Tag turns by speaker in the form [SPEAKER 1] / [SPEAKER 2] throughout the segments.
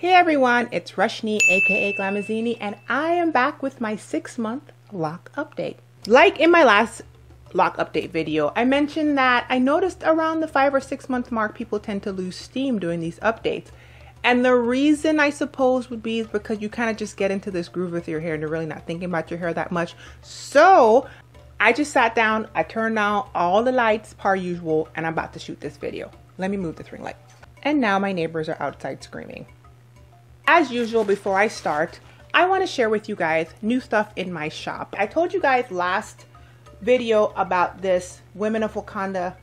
[SPEAKER 1] Hey everyone, it's Rushni aka Glamazini, and I am back with my 6-month lock update. Like in my last lock update video, I mentioned that I noticed around the 5 or 6 month mark people tend to lose steam doing these updates. And the reason I suppose would be is because you kind of just get into this groove with your hair and you're really not thinking about your hair that much. So I just sat down, I turned on all the lights per usual, and I'm about to shoot this video. Let me move this ring light. And now my neighbors are outside screaming. As usual, before I start, I want to share with you guys new stuff in my shop. I told you guys last video about this Women of Wakanda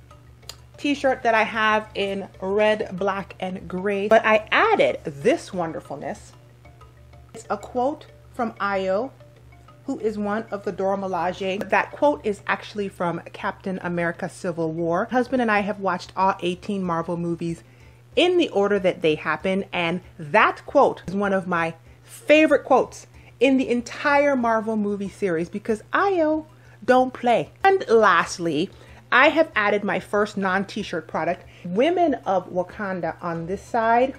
[SPEAKER 1] t-shirt that I have in red, black, and gray, but I added this wonderfulness. It's a quote from Io, who is one of the Dora Milaje. That quote is actually from Captain America Civil War. My husband and I have watched all 18 Marvel movies in the order that they happen, and that quote is one of my favorite quotes in the entire Marvel movie series because Io don't play. And lastly, I have added my first non-t-shirt product, Women of Wakanda, on this side,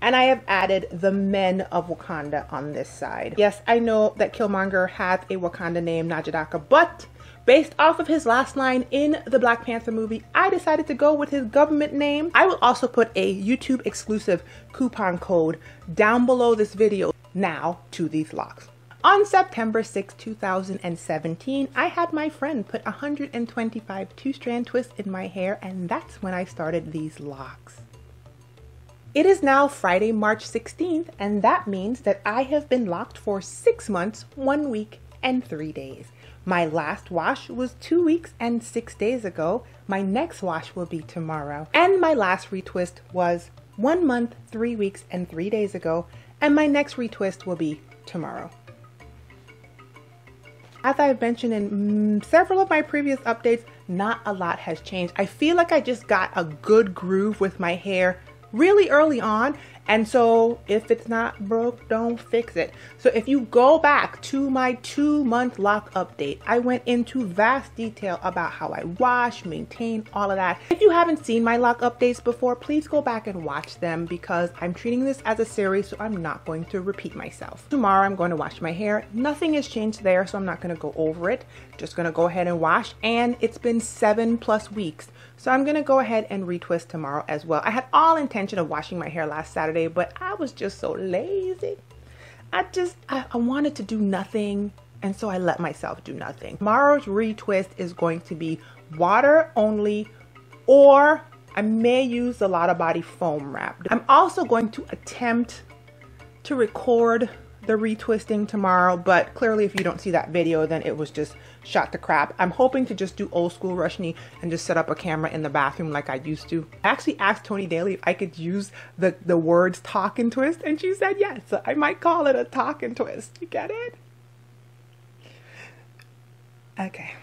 [SPEAKER 1] and I have added the Men of Wakanda on this side. Yes, I know that Killmonger has a Wakanda name, Najadaka, but based off of his last line in the Black Panther movie, I decided to go with his government name. I will also put a YouTube exclusive coupon code down below this video. Now to these locks. On September 6, 2017, I had my friend put 125 2-strand twists in my hair, and that's when I started these locks. It is now Friday, March 16th, and that means that I have been locked for 6 months, 1 week, and 3 days. My last wash was 2 weeks and 6 days ago. My next wash will be tomorrow. And my last retwist was 1 month, 3 weeks, and 3 days ago. And my next retwist will be tomorrow. As I've mentioned in several of my previous updates, not a lot has changed. I feel like I just got a good groove with my hair really early on, and so if it's not broke, don't fix it. So if you go back to my 2-month lock update, I went into vast detail about how I wash, maintain, all of that. If you haven't seen my lock updates before, please go back and watch them because I'm treating this as a series, so I'm not going to repeat myself. Tomorrow I'm going to wash my hair. Nothing has changed there, so I'm not going to go over it. Just going to go ahead and wash, and it's been 7+ weeks. So I'm going to go ahead and retwist tomorrow as well. I had all intention of washing my hair last Saturday, but I was just so lazy. I wanted to do nothing, and so I let myself do nothing. Tomorrow's retwist is going to be water only, or I may use a lot of body foam wrap. I'm also going to attempt to record the retwisting tomorrow, but clearly if you don't see that video, then it was just shot to crap. I'm hoping to just do old school Rushni and just set up a camera in the bathroom like I used to. I actually asked Tony Daly if I could use the words talk and twist, and she said yes. So I might call it a talk and twist. You get it? Okay.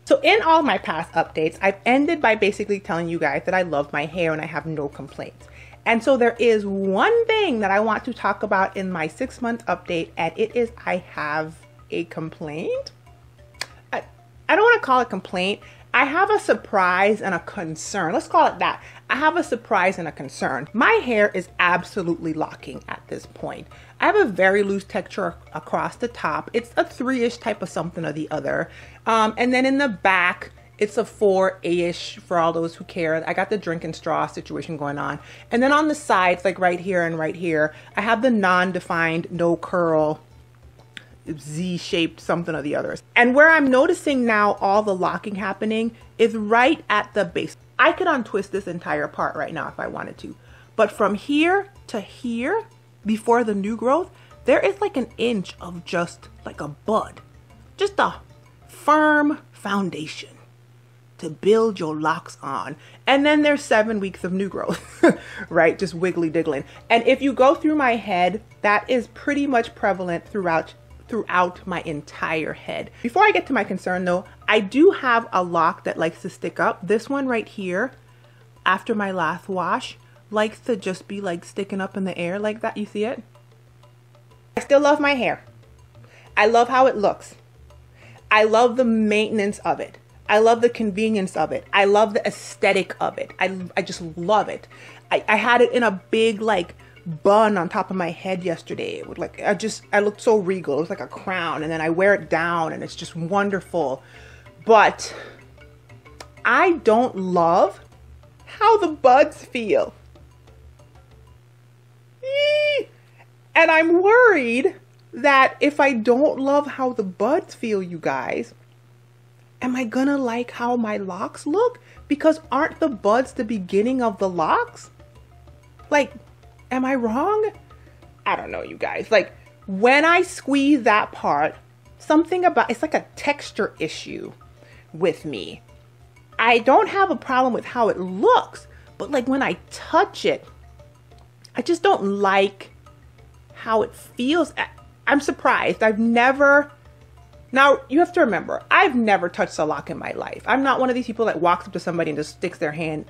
[SPEAKER 1] So in all my past updates, I've ended by basically telling you guys that I love my hair and I have no complaints. And so there is one thing that I want to talk about in my 6-month update, and it is I have a complaint. I don't want to call it complaint. I have a surprise and a concern. Let's call it that. I have a surprise and a concern. My hair is absolutely locking at this point. I have a very loose texture across the top. It's a 3-ish type of something or the other. And then in the back, it's a 4-ish for all those who care. I got the drinking straw situation going on. And then on the sides, like right here and right here, I have the non-defined, no curl, Z-shaped something or the others. And where I'm noticing now all the locking happening is right at the base. I could untwist this entire part right now if I wanted to. But from here to here, before the new growth, there is like 1 inch of just like a bud. Just a firm foundation to build your locks on. And then there's 7 weeks of new growth, right? Just wiggly diggling. And if you go through my head, that is pretty much prevalent throughout my entire head. Before I get to my concern though, I do have a lock that likes to stick up. This one right here, after my last wash, likes to just be like sticking up in the air like that. You see it? I still love my hair. I love how it looks. I love the maintenance of it. I love the convenience of it. I love the aesthetic of it. I just love it. I had it in a big like bun on top of my head yesterday. It would like, I looked so regal. It was like a crown, and then I wear it down and it's just wonderful. But I don't love how the buds feel. And I'm worried that if I don't love how the buds feel, you guys, am I gonna like how my locks look? Because aren't the buds the beginning of the locks? Like, am I wrong? I don't know, you guys. Like, when I squeeze that part, something about, it's like a texture issue with me. I don't have a problem with how it looks, but like when I touch it, I just don't like how it feels. I'm surprised. Now you have to remember, I've never touched a lock in my life. I'm not one of these people that walks up to somebody and just sticks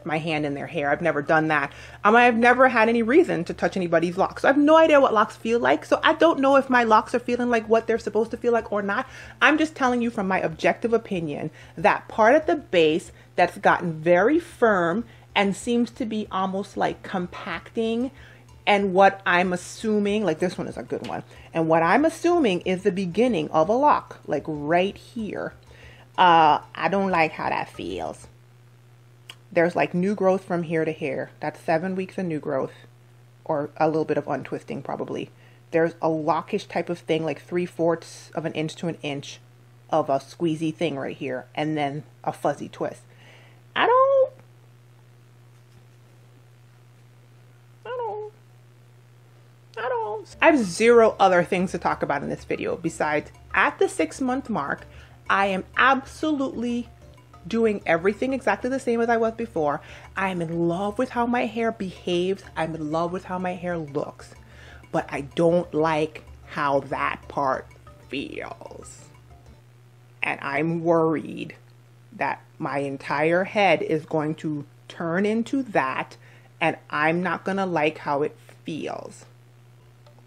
[SPEAKER 1] my hand in their hair. I've never done that. I've never had any reason to touch anybody's locks. So I have no idea what locks feel like. So I don't know if my locks are feeling like what they're supposed to feel like or not. I'm just telling you from my objective opinion, that part at the base that's gotten very firm and seems to be almost like compacting. And what I'm assuming, like this one is a good one. And what I'm assuming is the beginning of a lock, like right here. I don't like how that feels. There's like new growth from here to here. That's 7 weeks of new growth, or a little bit of untwisting probably. There's a lockish type of thing, like 3/4 of an inch to an inch of a squeezy thing right here. And then a fuzzy twist. I have zero other things to talk about in this video besides at the 6-month mark, I am absolutely doing everything exactly the same as I was before. I am in love with how my hair behaves. I'm in love with how my hair looks, but I don't like how that part feels. And I'm worried that my entire head is going to turn into that, and I'm not gonna like how it feels.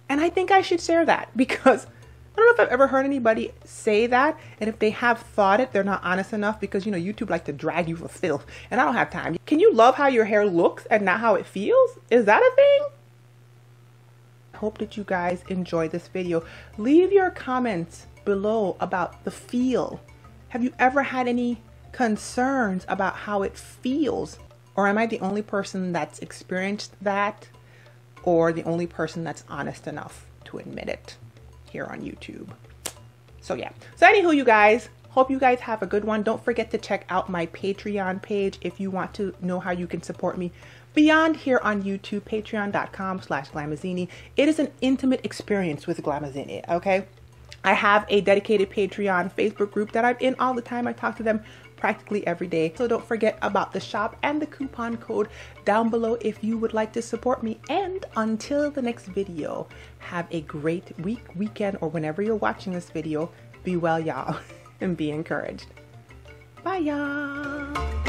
[SPEAKER 1] And I think I should share that because I don't know if I've ever heard anybody say that. And if they have thought it, they're not honest enough because, you know, YouTube likes to drag you for filth and I don't have time. Can you love how your hair looks and not how it feels? Is that a thing? I hope that you guys enjoyed this video. Leave your comments below about the feel. Have you ever had any concerns about how it feels? Or am I the only person that's experienced that? Or the only person that's honest enough to admit it here on YouTube. So yeah. So anywho, you guys, hope you guys have a good one. Don't forget to check out my Patreon page if you want to know how you can support me beyond here on YouTube, patreon.com/glamazini. It is an intimate experience with glamazini, okay? I have a dedicated Patreon Facebook group that I'm in all the time. I talk to them practically every day. So don't forget about the shop and the coupon code down below if you would like to support me. And until the next video, have a great week, weekend, or whenever you're watching this video. Be well, y'all, and be encouraged. Bye, y'all.